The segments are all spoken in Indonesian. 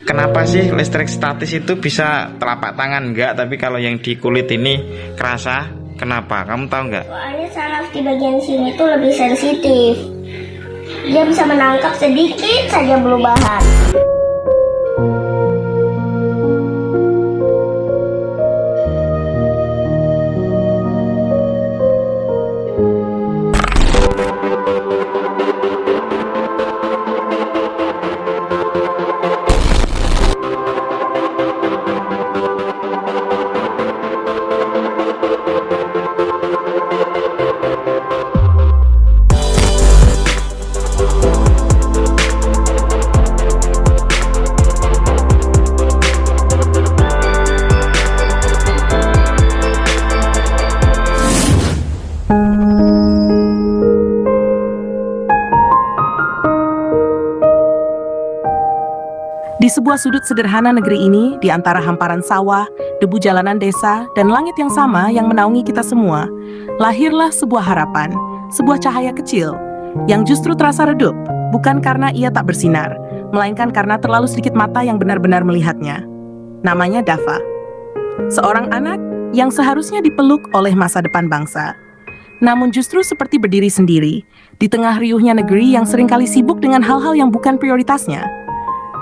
Kenapa sih listrik statis itu bisa telapak tangan enggak, tapi kalau yang di kulit ini kerasa? Kenapa? Kamu tahu nggak? Soalnya saraf di bagian sini tuh lebih sensitif. Dia bisa menangkap sedikit saja perubahan. Di sebuah sudut sederhana negeri ini, di antara hamparan sawah, debu jalanan desa, dan langit yang sama yang menaungi kita semua, lahirlah sebuah harapan, sebuah cahaya kecil, yang justru terasa redup, bukan karena ia tak bersinar, melainkan karena terlalu sedikit mata yang benar-benar melihatnya. Namanya Dava. Seorang anak yang seharusnya dipeluk oleh masa depan bangsa. Namun justru seperti berdiri sendiri, di tengah riuhnya negeri yang seringkali sibuk dengan hal-hal yang bukan prioritasnya.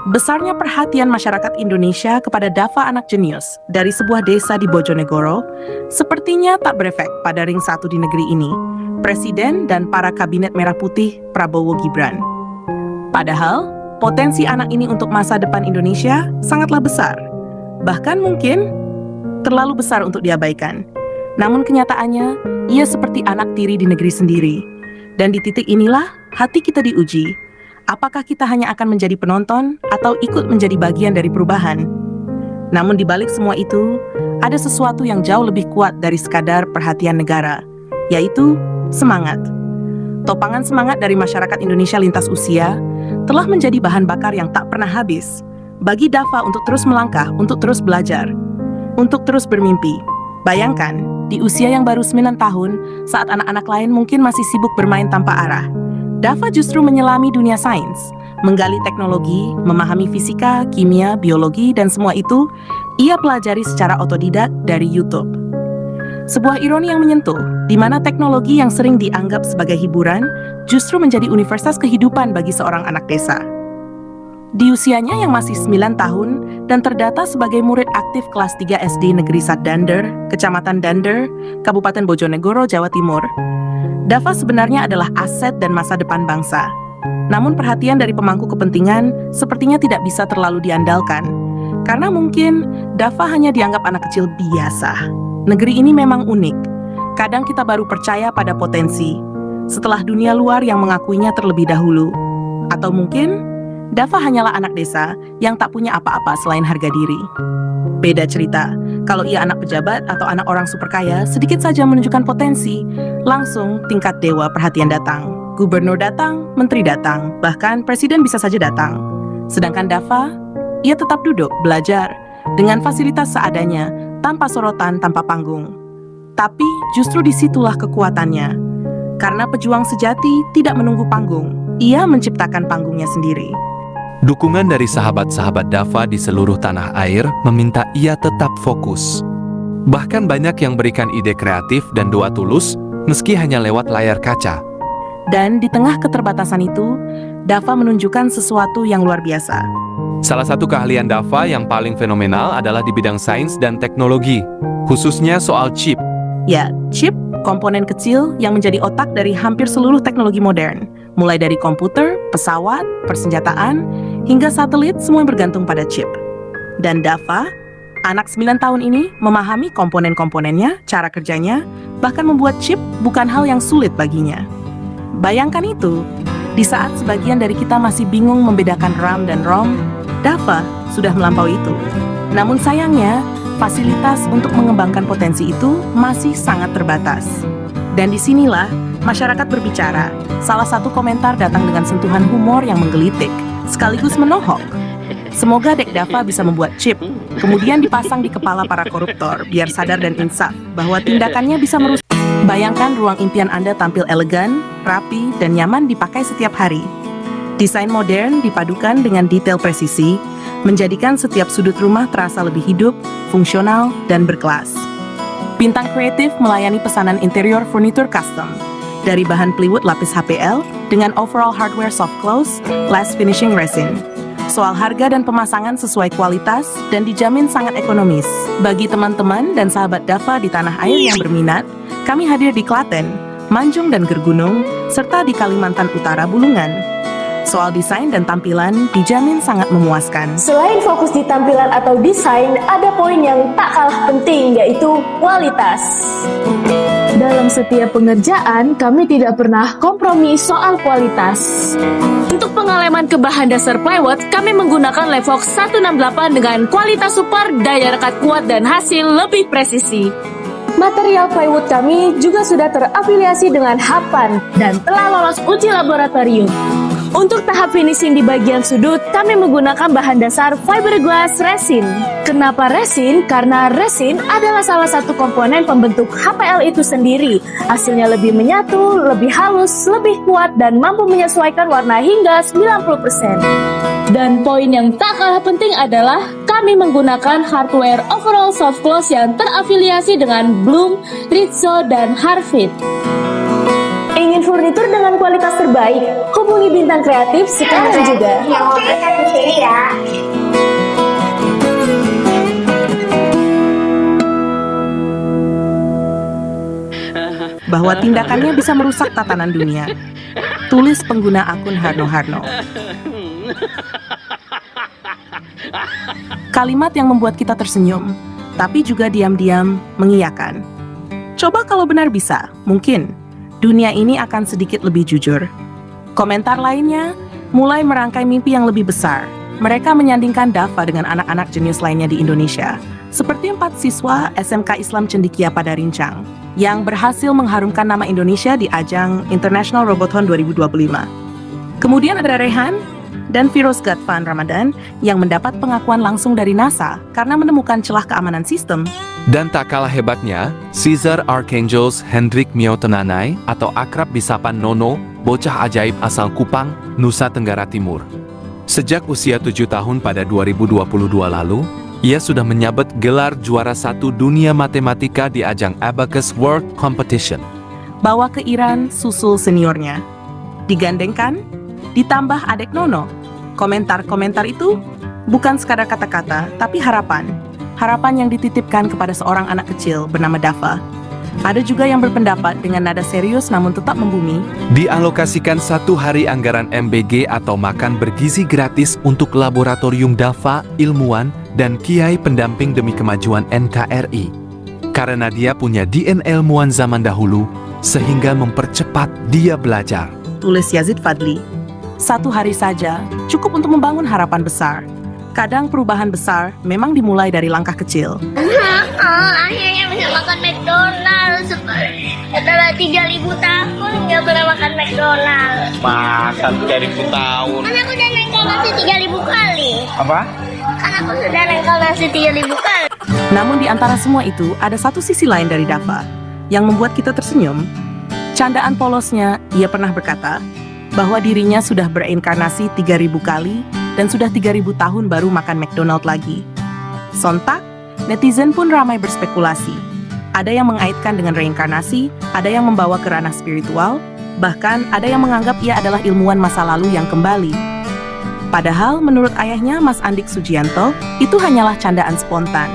Besarnya perhatian masyarakat Indonesia kepada Dava anak jenius dari sebuah desa di Bojonegoro sepertinya tak berefek pada ring satu di negeri ini, Presiden dan para kabinet merah putih Prabowo Gibran. Padahal, potensi anak ini untuk masa depan Indonesia sangatlah besar, bahkan mungkin terlalu besar untuk diabaikan. Namun kenyataannya, ia seperti anak tiri di negeri sendiri. Dan di titik inilah hati kita diuji. Apakah kita hanya akan menjadi penonton atau ikut menjadi bagian dari perubahan? Namun di balik semua itu, ada sesuatu yang jauh lebih kuat dari sekadar perhatian negara, yaitu semangat. Topangan semangat dari masyarakat Indonesia lintas usia telah menjadi bahan bakar yang tak pernah habis bagi Dava untuk terus melangkah, untuk terus belajar, untuk terus bermimpi. Bayangkan, di usia yang baru 9 tahun, saat anak-anak lain mungkin masih sibuk bermain tanpa arah, Dava justru menyelami dunia sains, menggali teknologi, memahami fisika, kimia, biologi, dan semua itu ia pelajari secara otodidak dari YouTube. Sebuah ironi yang menyentuh, di mana teknologi yang sering dianggap sebagai hiburan justru menjadi universitas kehidupan bagi seorang anak desa. Di usianya yang masih 9 tahun dan terdata sebagai murid aktif kelas 3 SD Negeri 1 Dander, Kecamatan Dander, Kabupaten Bojonegoro, Jawa Timur, Dava sebenarnya adalah aset dan masa depan bangsa. Namun perhatian dari pemangku kepentingan sepertinya tidak bisa terlalu diandalkan. Karena mungkin Dava hanya dianggap anak kecil biasa. Negeri ini memang unik. Kadang kita baru percaya pada potensi, setelah dunia luar yang mengakuinya terlebih dahulu. Atau mungkin Dava hanyalah anak desa yang tak punya apa-apa selain harga diri. Beda cerita, kalau ia anak pejabat atau anak orang super kaya, sedikit saja menunjukkan potensi, langsung tingkat dewa perhatian datang. Gubernur datang, menteri datang, bahkan presiden bisa saja datang. Sedangkan Dava, ia tetap duduk, belajar, dengan fasilitas seadanya, tanpa sorotan, tanpa panggung. Tapi justru disitulah kekuatannya. Karena pejuang sejati tidak menunggu panggung, ia menciptakan panggungnya sendiri. Dukungan dari sahabat-sahabat Dava di seluruh tanah air meminta ia tetap fokus. Bahkan banyak yang berikan ide kreatif dan doa tulus, meski hanya lewat layar kaca. Dan di tengah keterbatasan itu, Dava menunjukkan sesuatu yang luar biasa. Salah satu keahlian Dava yang paling fenomenal adalah di bidang sains dan teknologi, khususnya soal chip. Ya, chip, komponen kecil yang menjadi otak dari hampir seluruh teknologi modern. Mulai dari komputer, pesawat, persenjataan, hingga satelit, semua bergantung pada chip. Dan Dava, anak 9 tahun ini, memahami komponen-komponennya, cara kerjanya, bahkan membuat chip bukan hal yang sulit baginya. Bayangkan itu, di saat sebagian dari kita masih bingung membedakan RAM dan ROM, Dava sudah melampaui itu. Namun sayangnya, fasilitas untuk mengembangkan potensi itu masih sangat terbatas. Dan disinilah masyarakat berbicara. Salah satu komentar datang dengan sentuhan humor yang menggelitik, sekaligus menohok. Semoga Dek Dava bisa membuat chip, kemudian dipasang di kepala para koruptor, biar sadar dan insaf bahwa tindakannya bisa merusak. Bayangkan ruang impian Anda tampil elegan, rapi, dan nyaman dipakai setiap hari. Desain modern dipadukan dengan detail presisi, menjadikan setiap sudut rumah terasa lebih hidup, fungsional, dan berkelas. Bintang Kreatif melayani pesanan interior furniture custom dari bahan plywood lapis HPL dengan overall hardware soft close, last finishing resin. Soal harga dan pemasangan sesuai kualitas dan dijamin sangat ekonomis. Bagi teman-teman dan sahabat Dava di tanah air yang berminat, kami hadir di Klaten, Manjung dan Gergunung, serta di Kalimantan Utara Bulungan. Soal desain dan tampilan dijamin sangat memuaskan. Selain fokus di tampilan atau desain, ada poin yang tak kalah penting, yaitu kualitas. Dalam setiap pengerjaan, kami tidak pernah kompromi soal kualitas. Untuk pengalaman ke bahan dasar plywood, kami menggunakan Levox 168 dengan kualitas super, daya rekat kuat, dan hasil lebih presisi. Material plywood kami juga sudah terafiliasi dengan Hapan dan telah lolos uji laboratorium. Untuk tahap finishing di bagian sudut, kami menggunakan bahan dasar fiberglass resin. Kenapa resin? Karena resin adalah salah satu komponen pembentuk HPL itu sendiri. Hasilnya lebih menyatu, lebih halus, lebih kuat, dan mampu menyesuaikan warna hingga 90%. Dan poin yang tak kalah penting adalah kami menggunakan hardware overall soft close yang terafiliasi dengan Bloom, Rizzo, dan Harfit. Ingin furnitur dengan kualitas terbaik? Hubungi Bintang Kreatif sekarang juga. Yang mau pesan di sini ya. Bahwa tindakannya bisa merusak tatanan dunia. Tulis pengguna akun Harno. Kalimat yang membuat kita tersenyum, tapi juga diam-diam mengiyakan. Coba kalau benar bisa, mungkin dunia ini akan sedikit lebih jujur. Komentar lainnya mulai merangkai mimpi yang lebih besar. Mereka menyandingkan Dava dengan anak-anak jenius lainnya di Indonesia, seperti 4 siswa SMK Islam Cendekia pada Rincang, yang berhasil mengharumkan nama Indonesia di ajang International Robothon 2025. Kemudian ada Rehan dan Firoz Gatvan Ramadan yang mendapat pengakuan langsung dari NASA karena menemukan celah keamanan sistem. Dan tak kalah hebatnya, Caesar Archangels Hendrik Miotenanai atau akrab disapa Nono, bocah ajaib asal Kupang, Nusa Tenggara Timur. Sejak usia 7 tahun pada 2022 lalu, ia sudah menyabet gelar juara 1 dunia matematika di ajang Abacus World Competition. Bawa ke Iran susul seniornya. Digandengkan, ditambah adik Nono. Komentar-komentar itu bukan sekadar kata-kata, tapi harapan. Harapan yang dititipkan kepada seorang anak kecil bernama Dava. Ada juga yang berpendapat dengan nada serius namun tetap membumi. Dialokasikan 1 hari anggaran MBG atau makan bergizi gratis untuk laboratorium Dava, ilmuwan, dan kiai pendamping demi kemajuan NKRI. Karena dia punya DNA ilmuwan zaman dahulu, sehingga mempercepat dia belajar. Tulis Yazid Fadli. 1 hari saja cukup untuk membangun harapan besar. Kadang perubahan besar memang dimulai dari langkah kecil. Akhirnya bisa makan McDonald's. Setelah 3.000 tahun nggak pernah makan McDonald's. Masa 3.000 tahun? Kan aku udah nengkal nasi 3.000 kali. Apa? Kan aku sudah nengkal nasi 3.000 kali. Namun di antara semua itu ada satu sisi lain dari Dava yang membuat kita tersenyum. Candaan polosnya, ia pernah berkata bahwa dirinya sudah bereinkarnasi 3.000 kali dan sudah 3.000 tahun baru makan McDonald lagi. Sontak, netizen pun ramai berspekulasi. Ada yang mengaitkan dengan reinkarnasi, ada yang membawa ke ranah spiritual, bahkan ada yang menganggap ia adalah ilmuwan masa lalu yang kembali. Padahal menurut ayahnya Mas Andik Sujianto, itu hanyalah candaan spontan.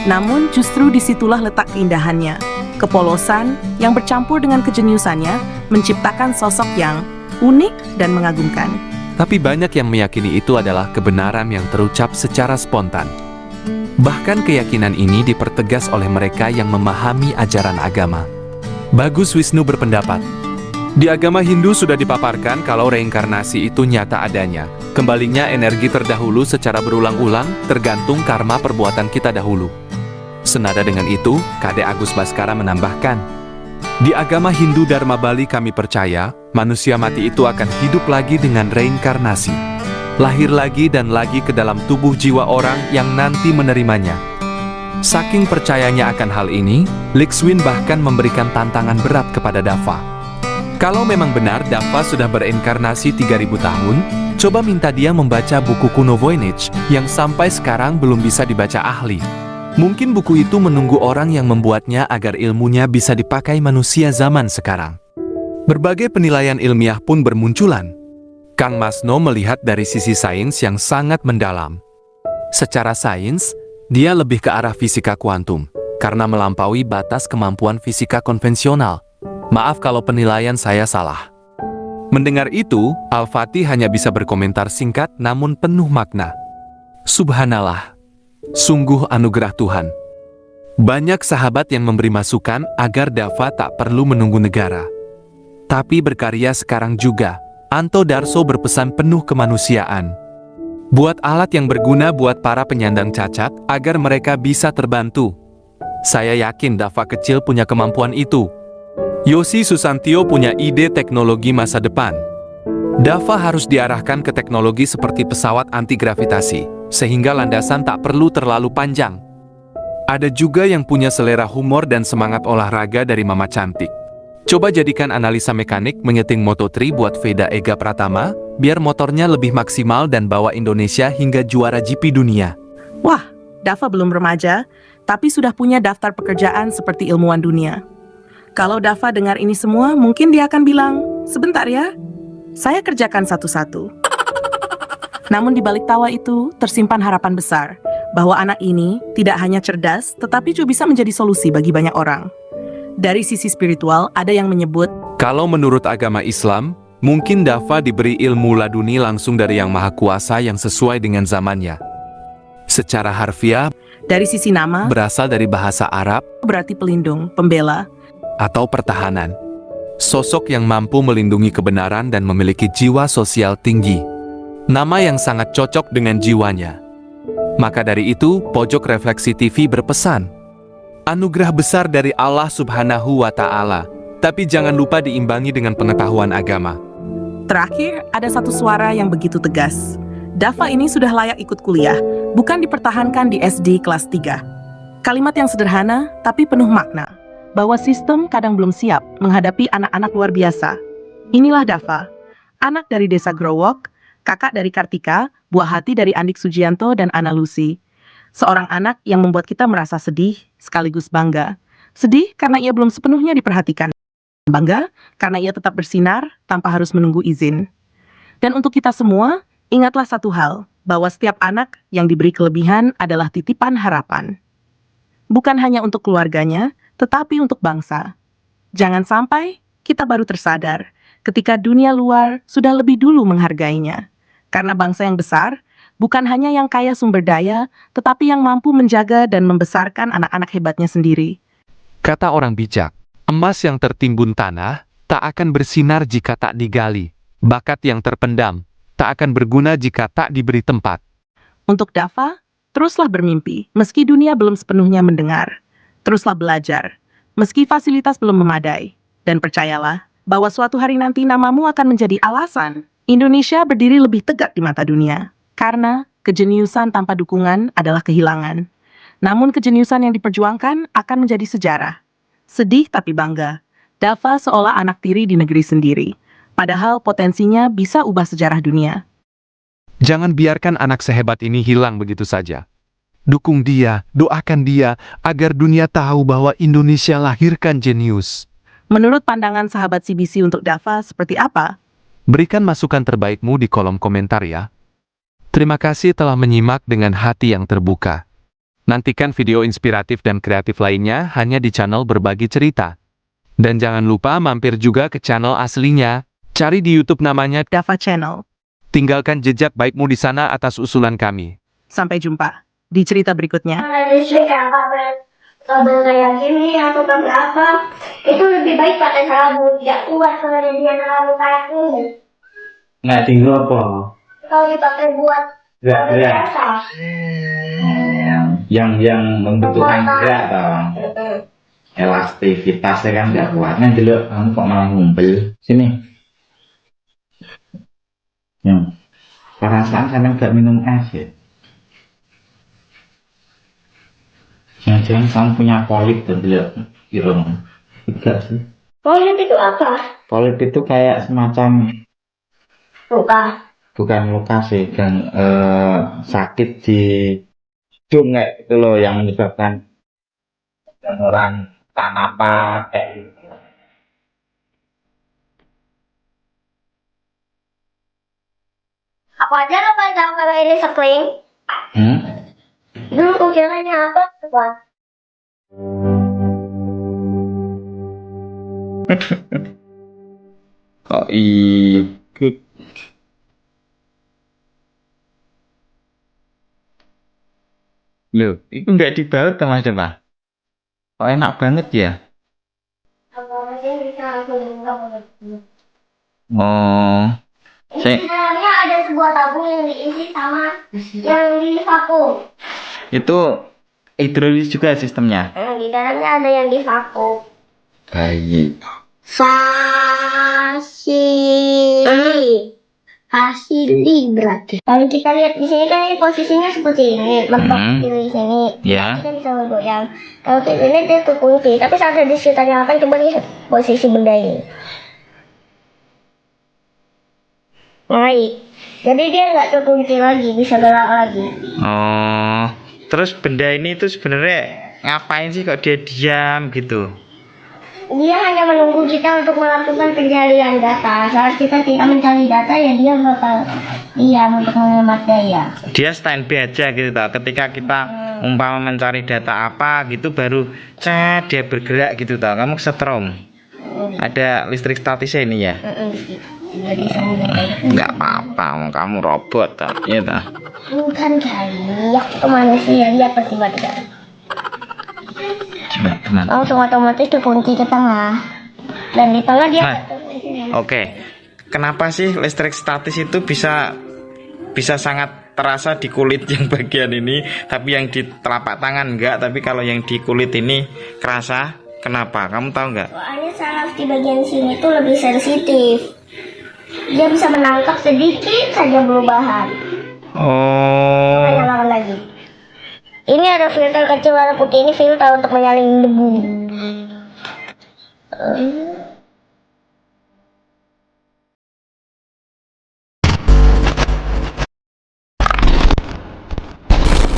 Namun justru disitulah letak keindahannya. Kepolosan yang bercampur dengan kejeniusannya menciptakan sosok yang unik dan mengagumkan. Tapi banyak yang meyakini itu adalah kebenaran yang terucap secara spontan. Bahkan keyakinan ini dipertegas oleh mereka yang memahami ajaran agama. Bagus Wisnu berpendapat, di agama Hindu sudah dipaparkan kalau reinkarnasi itu nyata adanya. Kembalinya energi terdahulu secara berulang-ulang tergantung karma perbuatan kita dahulu. Senada dengan itu, Kade Agus Baskara menambahkan, di agama Hindu Dharma Bali kami percaya, manusia mati itu akan hidup lagi dengan reinkarnasi. Lahir lagi dan lagi ke dalam tubuh jiwa orang yang nanti menerimanya. Saking percayanya akan hal ini, Lixwin bahkan memberikan tantangan berat kepada Dava. Kalau memang benar Dava sudah berinkarnasi 3000 tahun, coba minta dia membaca buku kuno Voynich yang sampai sekarang belum bisa dibaca ahli. Mungkin buku itu menunggu orang yang membuatnya agar ilmunya bisa dipakai manusia zaman sekarang. Berbagai penilaian ilmiah pun bermunculan. Kang Masno melihat dari sisi sains yang sangat mendalam. Secara sains, dia lebih ke arah fisika kuantum, karena melampaui batas kemampuan fisika konvensional. Maaf kalau penilaian saya salah. Mendengar itu, Al-Fatih hanya bisa berkomentar singkat namun penuh makna. Subhanallah, sungguh anugerah Tuhan. Banyak sahabat yang memberi masukan agar Dava tak perlu menunggu negara. Tapi berkarya sekarang juga, Anto Darso berpesan penuh kemanusiaan. Buat alat yang berguna buat para penyandang cacat agar mereka bisa terbantu. Saya yakin Dava kecil punya kemampuan itu. Yosi Susantio punya ide teknologi masa depan. Dava harus diarahkan ke teknologi seperti pesawat anti-gravitasi, sehingga landasan tak perlu terlalu panjang. Ada juga yang punya selera humor dan semangat olahraga dari Mama Cantik. Coba jadikan analisa mekanik menyeting Moto3 buat Veda Ega Pratama, biar motornya lebih maksimal dan bawa Indonesia hingga juara GP dunia. Wah, Dava belum remaja, tapi sudah punya daftar pekerjaan seperti ilmuwan dunia. Kalau Dava dengar ini semua, mungkin dia akan bilang, sebentar ya, saya kerjakan satu-satu. Namun di balik tawa itu, tersimpan harapan besar, bahwa anak ini tidak hanya cerdas, tetapi juga bisa menjadi solusi bagi banyak orang. Dari sisi spiritual, ada yang menyebut, Kalau menurut agama Islam, mungkin Dava diberi ilmu laduni langsung dari Yang Maha Kuasa yang sesuai dengan zamannya. Secara harfiah, dari sisi nama, berasal dari bahasa Arab berarti pelindung, pembela. atau pertahanan. Sosok yang mampu melindungi kebenaran dan memiliki jiwa sosial tinggi. Nama yang sangat cocok dengan jiwanya. Maka dari itu, Pojok Refleksi TV berpesan, anugerah besar dari Allah Subhanahu wa Ta'ala, tapi jangan lupa diimbangi dengan pengetahuan agama. Terakhir, ada satu suara yang begitu tegas. Dava ini sudah layak ikut kuliah, bukan dipertahankan di SD kelas 3. Kalimat yang sederhana, tapi penuh makna, bahwa sistem kadang belum siap menghadapi anak-anak luar biasa. Inilah Dava, anak dari desa Growok, kakak dari Kartika, buah hati dari Andik Sujianto dan Ana Lucy. Seorang anak yang membuat kita merasa sedih, sekaligus bangga. Sedih karena ia belum sepenuhnya diperhatikan. Bangga karena ia tetap bersinar tanpa harus menunggu izin. Dan untuk kita semua, ingatlah satu hal, bahwa setiap anak yang diberi kelebihan adalah titipan harapan. Bukan hanya untuk keluarganya, tetapi untuk bangsa. Jangan sampai kita baru tersadar ketika dunia luar sudah lebih dulu menghargainya. Karena bangsa yang besar bukan hanya yang kaya sumber daya, tetapi yang mampu menjaga dan membesarkan anak-anak hebatnya sendiri. Kata orang bijak, emas yang tertimbun tanah tak akan bersinar jika tak digali. Bakat yang terpendam tak akan berguna jika tak diberi tempat. Untuk Dava, teruslah bermimpi meski dunia belum sepenuhnya mendengar. Teruslah belajar, meski fasilitas belum memadai. Dan percayalah, bahwa suatu hari nanti namamu akan menjadi alasan Indonesia berdiri lebih tegak di mata dunia. Karena kejeniusan tanpa dukungan adalah kehilangan. Namun kejeniusan yang diperjuangkan akan menjadi sejarah. Sedih tapi bangga, Dava seolah anak tiri di negeri sendiri. Padahal potensinya bisa ubah sejarah dunia. Jangan biarkan anak sehebat ini hilang begitu saja. Dukung dia, doakan dia, agar dunia tahu bahwa Indonesia lahirkan jenius. Menurut pandangan sahabat CBC untuk Dava seperti apa? Berikan masukan terbaikmu di kolom komentar ya. Terima kasih telah menyimak dengan hati yang terbuka. Nantikan video inspiratif dan kreatif lainnya hanya di channel Berbagi Cerita. Dan jangan lupa mampir juga ke channel aslinya. Cari di YouTube namanya Dava Channel. Tinggalkan jejak baikmu di sana atas usulan kami. Sampai jumpa di cerita berikutnya. Kalau listrik yang kabel kayak gini atau kabel apa, itu lebih baik pakai sabun, tidak kuat kalau dia terlalu kayak gini. Nggak tinggal apa? Kalau dipakai buat kabel biasa. Yang membutuhkan gerak toh. Elastisitasnya kan nggak kuat. Nanti lo kamu kok malah ngumpul sini. Yang perasaan sampai nggak minum es ya. Jangan-jangan kamu punya polip dan tidak irung. Tidak sih. Polip itu apa? Polip itu kayak semacam, Luka. bukan luka sih, dan sakit di hidung kayak itu loh yang menyebabkan orang tak apa kayak gitu. Apa aja lo pada tahu kalau ini sekling? Hmm? Dulu kukiranya apa? Tuan? Oh ikut. Loh, itu nggak dibaut sama siapa? Oh enak banget ya. Apa aja bisa aku dengar. Oh, saya Sebenarnya ada sebuah tabung yang diisi sama yang di vakum. itu hidrolis juga sistemnya. Di dalamnya ada yang di vakum. Baik. Fasili berarti. Kalau kita lihat di sini kan ini posisinya seperti ini, mentok di sini. Ya. Kita bisa bergoyang. Kalau kayak gini dia terkunci, tapi saat ada di sekitarnya akan coba lihat posisi benda ini. Baik. Jadi dia nggak terkunci lagi, bisa gerak lagi. Oh, terus benda ini tuh sebenarnya ngapain sih kok dia diam gitu? Dia hanya menunggu kita untuk melakukan pencarian data. Saat kita tidak mencari data ya dia bakal diam untuk menghemat daya. Dia standby aja gitu toh. Ketika kita umpama mencari data apa gitu baru cet dia bergerak gitu toh. Kamu setrum. Ada listrik statisnya ini ya? Jadi saya Nggak apa-apa, kamu robot toh. Iya toh. bukan kali, aku manusia dia pasti tidak. Gimana? Otomatis dikunci ke tengah dan di tengah dia. Nah, Oke. Kenapa sih listrik statis itu bisa sangat terasa di kulit yang bagian ini, tapi yang di telapak tangan enggak, tapi kalau yang di kulit ini kerasa? Kenapa? Kamu tahu nggak? Soalnya saraf di bagian sini tuh lebih sensitif. Dia bisa menangkap sedikit saja perubahan. Oh. Nyalakan lagi. Ini ada filter kecil warna putih, ini filter untuk menyaring debu.